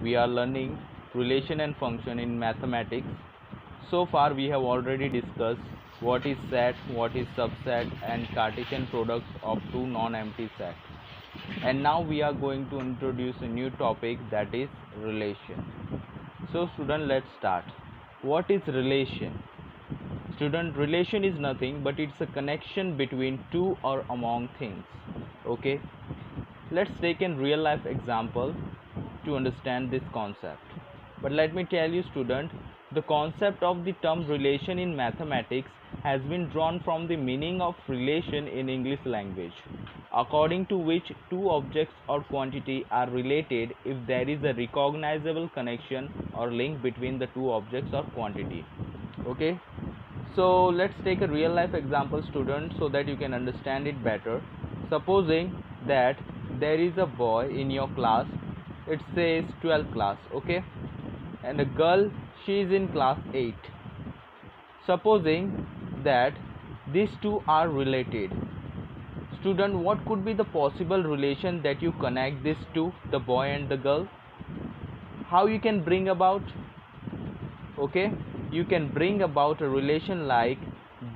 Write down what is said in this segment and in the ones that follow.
we are learning relation and function in mathematics. So far we have already discussed what is set, what is subset and Cartesian product of two non-empty sets. And now we are going to introduce a new topic, that is relation. So student, let's start. What is relation? Student, relation is nothing but it's a connection between two or among things. Okay, let's take a real life example to understand this concept. But let me tell you student, the concept of the term relation in mathematics has been drawn from the meaning of relation in English language, according to which two objects or quantity are related if there is a recognizable connection or link between the two objects or quantity. Okay, so let's take a real life example student so that you can understand it better. Supposing that there is a boy in your class, it says 12th class, okay, and a girl, she is in class 8. Supposing that these two are related, student, what could be the possible relation that you connect these two, the boy and the girl? How you can bring about? Okay, you can bring about a relation like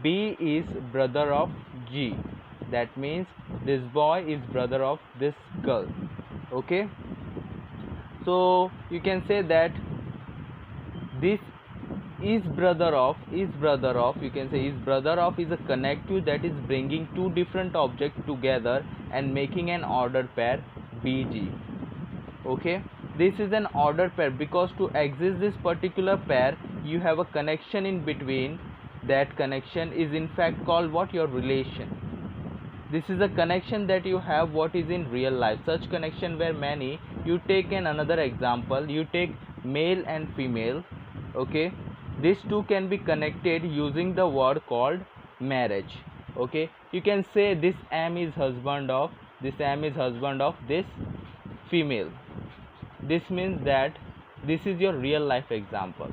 B is brother of G. That means this boy is brother of this girl. Okay, so you can say that this is brother of you can say is brother of is a connective that is bringing two different objects together and making an ordered pair BG. Okay, this is an ordered pair because to exist this particular pair you have a connection in between. That connection is in fact called what? Your relation. This is a connection that you have what is in real life. Such connection were many. You take another example, you take male and female. Okay, these two can be connected using the word called marriage. Okay, you can say this M is husband of this female. This means that this is your real life example.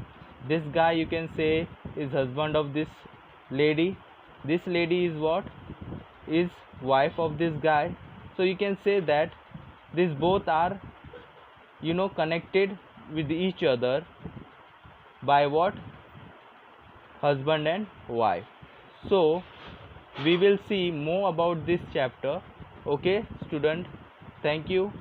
This guy, you can say, is husband of this lady. This lady is what? Is wife of this guy. So you can say that these both are connected with each other by what? Husband and wife. So we will see more about this chapter. Okay student, thank you.